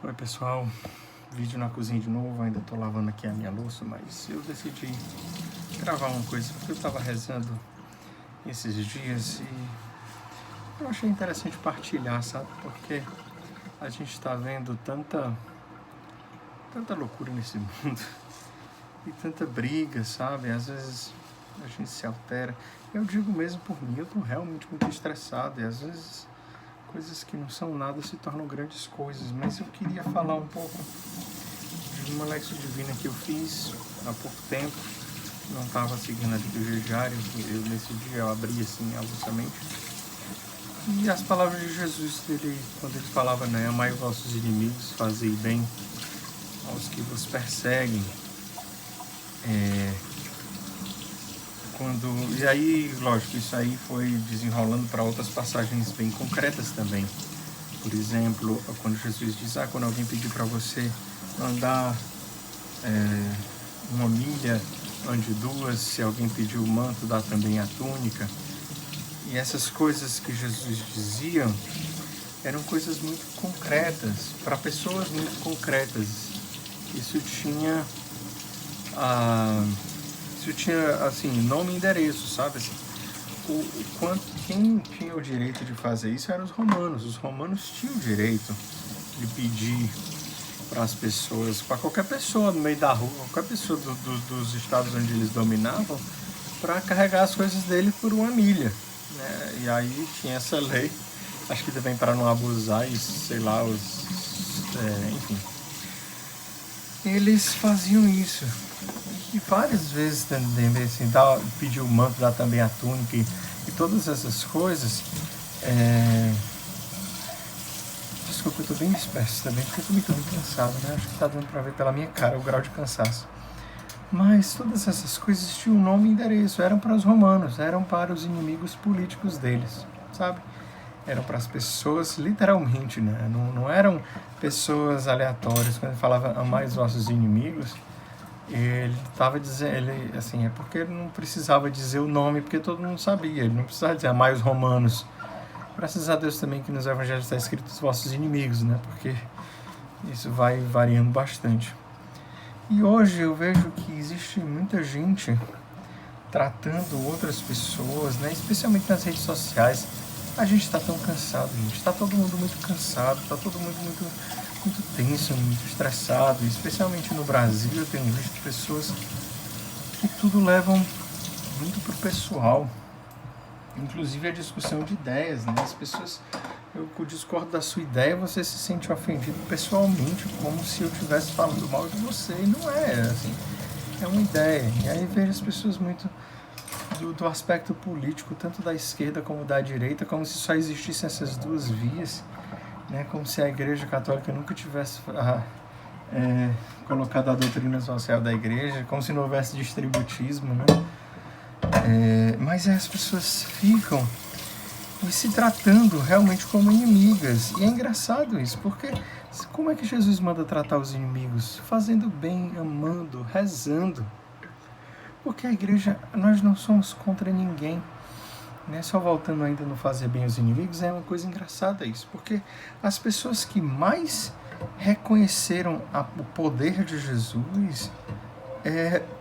Oi pessoal, vídeo na cozinha de novo, ainda tô lavando aqui a minha louça, mas eu decidi gravar uma coisa porque eu tava rezando esses dias e eu achei interessante partilhar, sabe? Porque a gente tá vendo tanta loucura nesse mundo e tanta briga, sabe? Às vezes a gente se altera. Eu digo mesmo por mim, eu tô realmente muito estressado e às vezes coisas que não são nada se tornam grandes coisas, mas eu queria falar um pouco de uma Lexo Divina que eu fiz há pouco tempo. Não estava seguindo a liturgia diária, nesse dia eu abri assim alusamente. E as palavras de Jesus, quando ele falava, né, amai os vossos inimigos, fazei bem aos que vos perseguem. E aí, lógico, isso aí foi desenrolando para outras passagens bem concretas também. Por exemplo, quando Jesus diz, quando alguém pedir para você andar uma milha, ande duas, se alguém pedir o manto, dá também a túnica. E essas coisas que Jesus dizia eram coisas muito concretas, para pessoas muito concretas. Isso tinha assim, nome e endereço, sabe? Assim, quem tinha o direito de fazer isso eram os romanos. Os romanos tinham o direito de pedir para as pessoas, para qualquer pessoa no meio da rua, qualquer pessoa dos estados onde eles dominavam, para carregar as coisas dele por uma milha, né? E aí tinha essa lei, acho que também para não abusar e sei lá, enfim. Eles faziam isso. E várias vezes também, assim, pedir o manto, dar também a túnica e todas essas coisas. Desculpa, eu estou bem disperso também, porque eu também estou bem cansado, né? Acho que está dando para ver pela minha cara o grau de cansaço. Mas todas essas coisas tinham um nome e endereço, eram para os romanos, eram para os inimigos políticos deles, sabe? Eram para as pessoas, literalmente, né? Não eram pessoas aleatórias. Quando ele falava amai os vossos inimigos, ele estava dizendo, assim, é porque ele não precisava dizer o nome, porque todo mundo sabia, ele não precisava dizer amai os romanos. Graças a Deus também que nos evangelhos está escrito os vossos inimigos, né? Porque isso vai variando bastante. E hoje eu vejo que existe muita gente tratando outras pessoas, né? Especialmente nas redes sociais. A gente está tão cansado, gente. Está todo mundo muito cansado, está todo mundo muito tenso, muito estressado. Especialmente no Brasil, eu tenho visto pessoas que tudo levam muito pro pessoal. Inclusive a discussão de ideias, né? As pessoas, eu discordo da sua ideia, você se sente ofendido pessoalmente, como se eu estivesse falando mal de você. E não é, assim, é uma ideia. E aí vejo as pessoas muito do aspecto político, tanto da esquerda como da direita, como se só existissem essas duas vias, né? Como se a Igreja Católica nunca tivesse colocado a doutrina social da Igreja, como se não houvesse distributismo, né? Mas as pessoas ficam se tratando realmente como inimigas. E é engraçado isso, porque como é que Jesus manda tratar os inimigos? Fazendo bem, amando, rezando. Porque a igreja, nós não somos contra ninguém, né? Só voltando ainda no fazer bem os inimigos, é uma coisa engraçada isso, porque as pessoas que mais reconheceram o poder de Jesus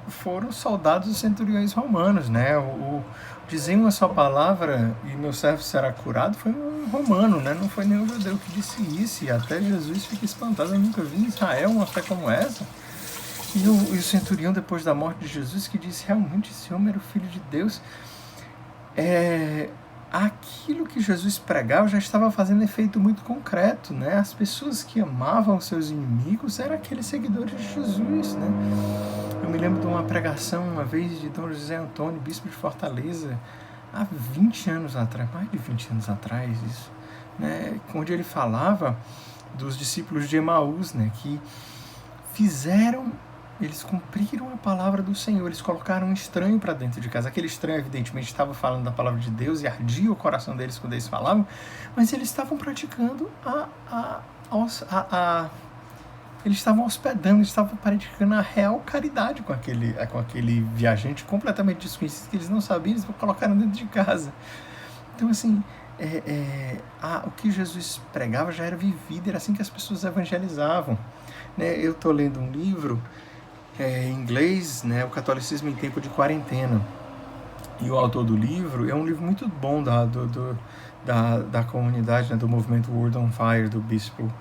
foram soldados e centuriões romanos, né? O dizer uma só palavra e meu servo será curado foi um romano, né? Não foi nenhum judeu que disse isso, e até Jesus fica espantado. Eu nunca vi em Israel uma fé como essa. E o centurião, depois da morte de Jesus, que disse realmente esse homem era o Filho de Deus. Aquilo que Jesus pregava já estava fazendo efeito muito concreto, né? As pessoas que amavam seus inimigos eram aqueles seguidores de Jesus, né? Eu me lembro de uma pregação uma vez de Dom José Antônio, bispo de Fortaleza, há 20 anos atrás, mais de 20 anos atrás, isso, né? Onde ele falava dos discípulos de Emaús, né? Que eles cumpriram a palavra do Senhor, eles colocaram um estranho para dentro de casa. Aquele estranho, evidentemente, estava falando da palavra de Deus e ardia o coração deles quando eles falavam, mas eles estavam praticando eles estavam hospedando, eles estavam praticando a real caridade com aquele viajante completamente desconhecido, que eles não sabiam, eles colocaram dentro de casa. Então, assim, o que Jesus pregava já era vivido, era assim que as pessoas evangelizavam. Né? Eu estou lendo um livro em inglês, né, O Catolicismo em Tempo de Quarentena. E o autor do livro é um livro muito bom da comunidade, né, do movimento World on Fire, do bispo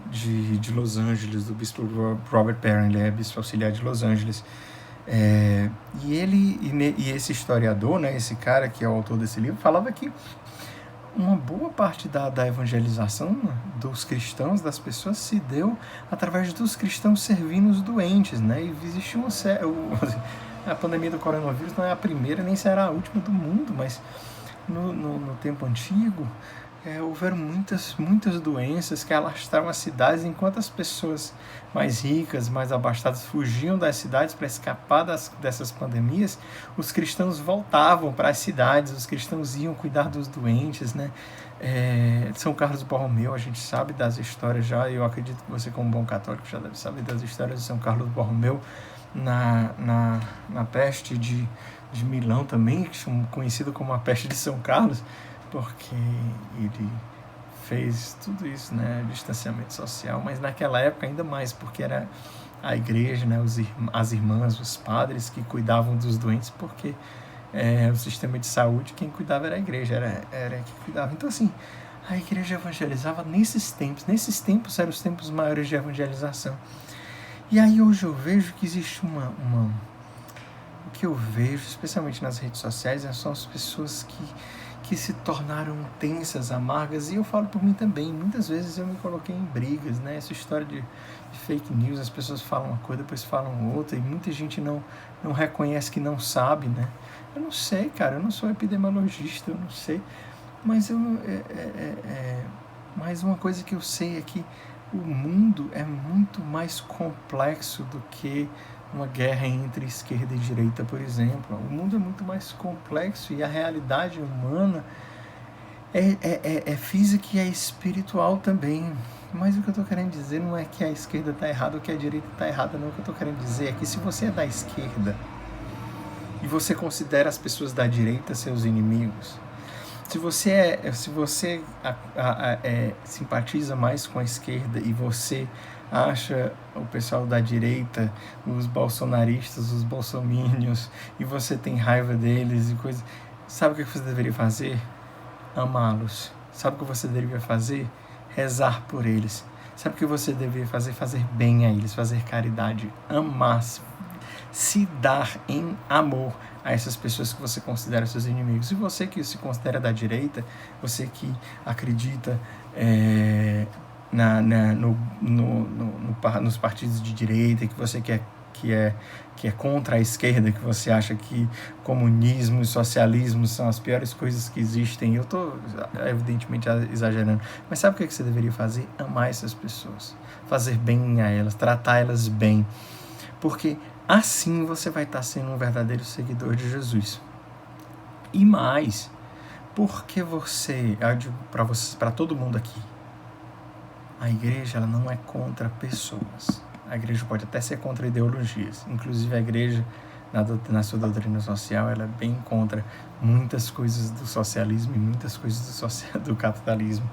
de Los Angeles, do bispo Robert Barron. Ele é bispo auxiliar de Los Angeles. E esse historiador, né, esse cara que é o autor desse livro, falava que uma boa parte da evangelização dos cristãos, das pessoas, se deu através dos cristãos servindo os doentes, né? E existe a pandemia do coronavírus não é a primeira, nem será a última do mundo, mas no tempo antigo houveram muitas doenças que alastraram as cidades, enquanto as pessoas mais ricas, mais abastadas fugiam das cidades para escapar dessas pandemias. Os cristãos voltavam para as cidades, os cristãos iam cuidar dos doentes, né? São Carlos Borromeu, a gente sabe das histórias já, eu acredito que você, como bom católico, já deve saber das histórias de São Carlos Borromeu na peste de Milão também, conhecido como a peste de São Carlos, porque ele fez tudo isso, né, distanciamento social, mas naquela época ainda mais, porque era a igreja, né, as irmãs, os padres que cuidavam dos doentes, porque o sistema de saúde, quem cuidava era a igreja, era que cuidava. Então, assim, a igreja evangelizava nesses tempos eram os tempos maiores de evangelização. E aí hoje eu vejo que existe o que eu vejo, especialmente nas redes sociais, são as pessoas que se tornaram tensas, amargas, e eu falo por mim também. Muitas vezes eu me coloquei em brigas, né? Essa história de fake news, as pessoas falam uma coisa, depois falam outra, e muita gente não reconhece que não sabe, né? Eu não sei, cara, eu não sou epidemiologista, eu não sei, mas mas uma coisa que eu sei é que o mundo é muito mais complexo do que uma guerra entre esquerda e direita, por exemplo. O mundo é muito mais complexo e a realidade humana é física e é espiritual também. Mas o que eu estou querendo dizer não é que a esquerda está errada ou que a direita está errada, não. O que eu estou querendo dizer é que se você é da esquerda e você considera as pessoas da direita seus inimigos, se você simpatiza mais com a esquerda e você acha o pessoal da direita, os bolsonaristas, os bolsominions, e você tem raiva deles e coisas, sabe o que você deveria fazer? Amá-los. Sabe o que você deveria fazer? Rezar por eles. Sabe o que você deveria fazer? Fazer bem a eles, fazer caridade, amar, se dar em amor a essas pessoas que você considera seus inimigos. E você que se considera da direita, você que acredita nos partidos de direita, que você que é contra a esquerda, que você acha que comunismo e socialismo são as piores coisas que existem. Eu estou evidentemente exagerando, mas sabe o que você deveria fazer? Amar essas pessoas, fazer bem a elas, tratar elas bem, porque assim você vai estar sendo um verdadeiro seguidor de Jesus. E mais, porque para todo mundo aqui, a igreja ela não é contra pessoas. A igreja pode até ser contra ideologias. Inclusive a igreja, na sua doutrina social, ela é bem contra muitas coisas do socialismo e muitas coisas do capitalismo.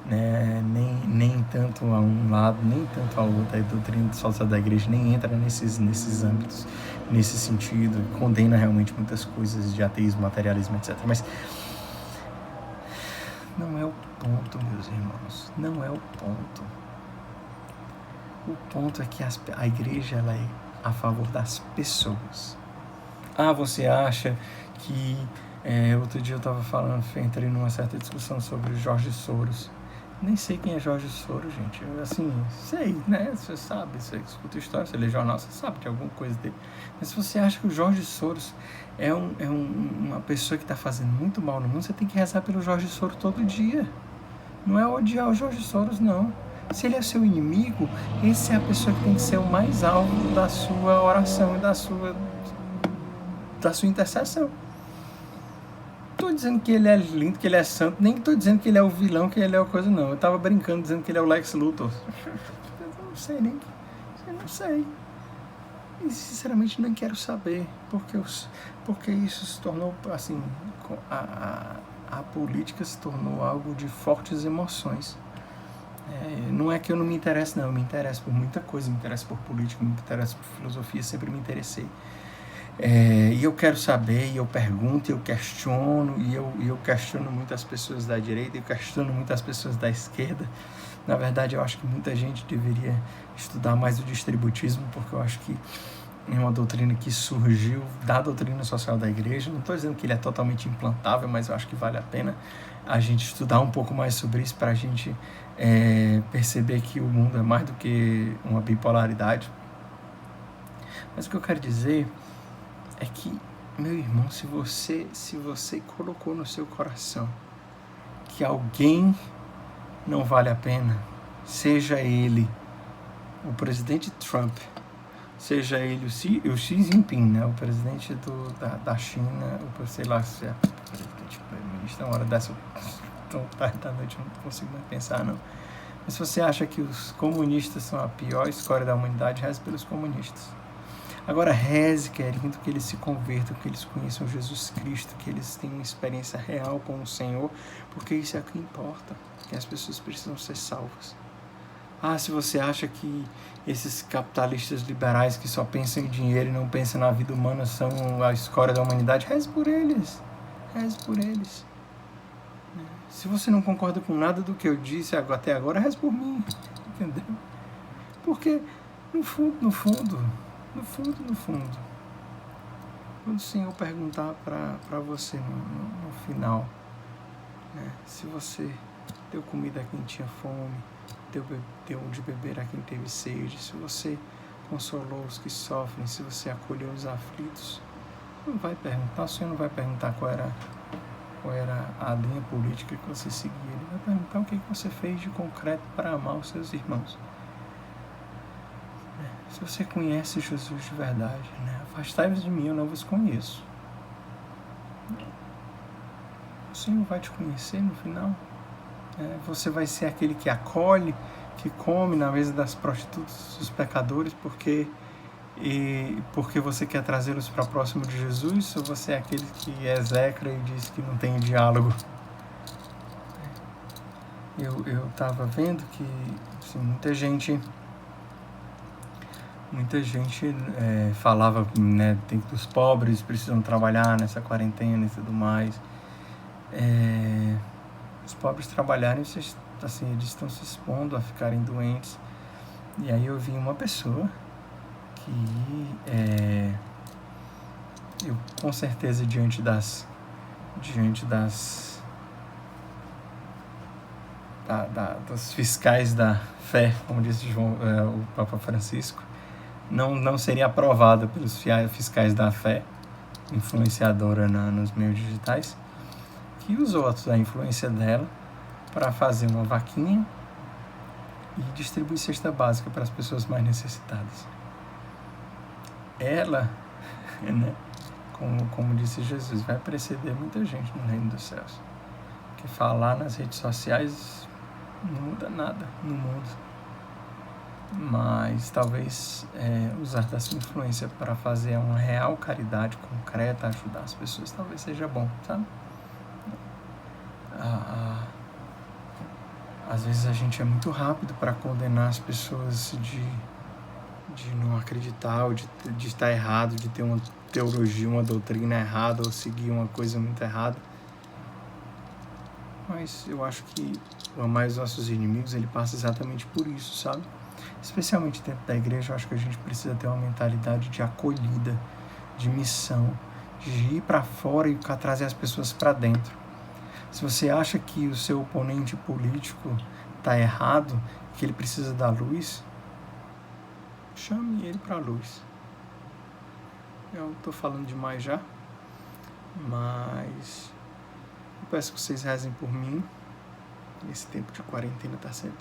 Né? Nem tanto a um lado, nem tanto ao outro. A doutrina social da igreja nem entra nesses âmbitos, nesse sentido. Condena realmente muitas coisas de ateísmo, materialismo, etc. Mas não é o ponto, meus irmãos. Não é o ponto. O ponto é que a igreja ela é a favor das pessoas. Você acha que... outro dia eu estava entrei numa certa discussão sobre Jorge Soros. Nem sei quem é Jorge Soros, gente. Sei, né? Você sabe, você escuta história, você lê jornal, você sabe de alguma coisa dele. Mas se você acha que o Jorge Soros é uma pessoa que está fazendo muito mal no mundo, você tem que rezar pelo Jorge Soros todo dia. Não é odiar o Jorge Soros, não. Se ele é seu inimigo, essa é a pessoa que tem que ser o mais alvo da sua oração e da sua intercessão. Estou dizendo que ele é lindo, que ele é santo, nem estou dizendo que ele é o vilão, que ele é a coisa, não. Eu estava brincando, dizendo que ele é o Lex Luthor. Eu não sei nem. Eu não sei. E sinceramente não quero saber, porque isso se tornou, assim, a política se tornou algo de fortes emoções. Não é que eu não me interesse, não. Eu me interesso por muita coisa. Me interesso por política, me interesso por filosofia. Sempre me interessei. E eu quero saber, e eu pergunto, e eu questiono, e eu questiono muitas pessoas da direita, e eu questiono muitas pessoas da esquerda. Na verdade, eu acho que muita gente deveria estudar mais o distributismo, porque eu acho que é uma doutrina que surgiu da doutrina social da igreja. Não estou dizendo que ele é totalmente implantável, mas eu acho que vale a pena a gente estudar um pouco mais sobre isso para a gente perceber que o mundo é mais do que uma bipolaridade. Mas o que eu quero dizer é que, meu irmão, se você colocou no seu coração que alguém não vale a pena, seja ele o presidente Trump, seja ele o Xi Jinping, né, o presidente da China, sei lá se é presidente, primeiro-ministro, na hora dessa tão tarde da noite eu não consigo mais pensar, não. Mas se você acha que os comunistas são a pior escória da humanidade, reze pelos comunistas. Agora reze, querendo que eles se convertam, que eles conheçam Jesus Cristo, que eles tenham uma experiência real com o Senhor, porque isso é o que importa, que as pessoas precisam ser salvas. Se você acha que esses capitalistas liberais que só pensam em dinheiro e não pensam na vida humana são a escória da humanidade, reze por eles. Reze por eles. Se você não concorda com nada do que eu disse até agora, reze por mim. Entendeu? Porque, no fundo, quando o Senhor perguntar para você no final, né, se você deu comida a quem tinha fome, deu de beber a quem teve sede, se você consolou os que sofrem, se você acolheu os aflitos, não vai perguntar, o Senhor não vai perguntar qual era a linha política que você seguia, ele vai perguntar o que você fez de concreto para amar os seus irmãos. Se você conhece Jesus de verdade, né? Afastai-vos de mim, eu não vos conheço. O Senhor vai te conhecer no final. Você vai ser aquele que acolhe, que come na mesa das prostitutas, dos pecadores, porque você quer trazê-los para próximo de Jesus, ou você é aquele que execra e diz que não tem diálogo? Eu estava vendo que assim, muita gente falava, né, que os pobres precisam trabalhar nessa quarentena e tudo mais. Os pobres trabalharem, assim, eles estão se expondo a ficarem doentes. E aí eu vi uma pessoa que eu com certeza diante das dos fiscais da fé, como disse o Papa Francisco, não seria aprovada pelos fiscais da fé, influenciadora nos meios digitais, que usou a influência dela para fazer uma vaquinha e distribuir cesta básica para as pessoas mais necessitadas. Ela, né, como disse Jesus, vai preceder muita gente no reino dos céus. Porque falar nas redes sociais não muda nada no mundo. Mas talvez usar da sua influência para fazer uma real caridade concreta, ajudar as pessoas, talvez seja bom, sabe? Às vezes a gente é muito rápido para condenar as pessoas de não acreditar, ou de estar errado, de ter uma teologia, uma doutrina errada, ou seguir uma coisa muito errada. Mas eu acho que o amar os nossos inimigos, ele passa exatamente por isso, sabe? Especialmente dentro da igreja, eu acho que a gente precisa ter uma mentalidade de acolhida, de missão, de ir para fora e trazer as pessoas para dentro. Se você acha que o seu oponente político está errado, que ele precisa da luz, chame ele para a luz. Eu estou falando demais já, mas eu peço que vocês rezem por mim. Esse tempo de quarentena está sendo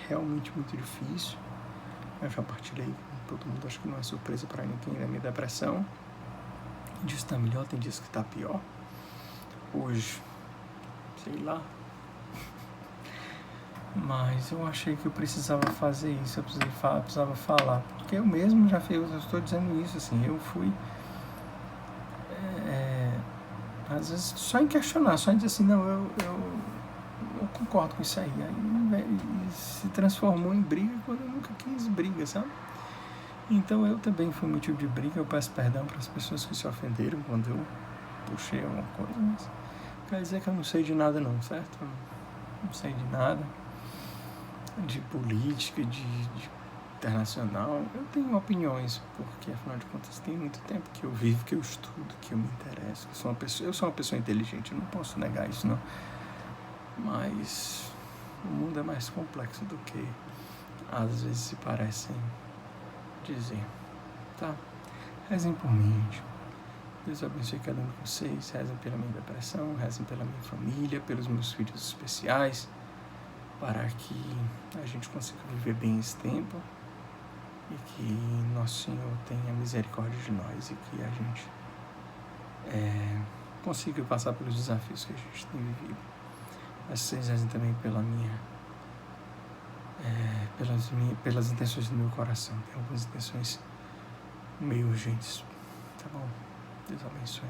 realmente muito difícil. Eu já partilhei com todo mundo, acho que não é surpresa para ninguém da minha depressão. Tem dias que está melhor, tem dias que está pior. Hoje, sei lá. Mas eu achei que eu precisava fazer isso, eu precisava falar. Porque eu mesmo já fiz, eu estou dizendo isso, assim, eu fui às vezes só em questionar, só em dizer assim, não, eu concordo com isso aí. Aí se transformou em briga quando eu nunca quis briga, sabe? Então eu também fui motivo de briga. Eu peço perdão para as pessoas que se ofenderam quando eu puxei alguma coisa, mas quer dizer que eu não sei de nada não, certo? Eu não sei de nada, de política, de internacional. Eu tenho opiniões, porque afinal de contas tem muito tempo que eu vivo, que eu estudo, que eu me interesso. Eu sou uma pessoa inteligente, eu não posso negar isso não. Mas o mundo é mais complexo do que às vezes se parecem dizer, tá? Rezem por mim, gente. Deus abençoe cada um de vocês. Rezem pela minha depressão, rezem pela minha família, pelos meus filhos especiais, para que a gente consiga viver bem esse tempo e que Nosso Senhor tenha misericórdia de nós e que a gente consiga passar pelos desafios que a gente tem vivido. Mas vocês rezem também pela pelas intenções do meu coração. Tem algumas intenções meio urgentes, tá bom? Deus abençoe.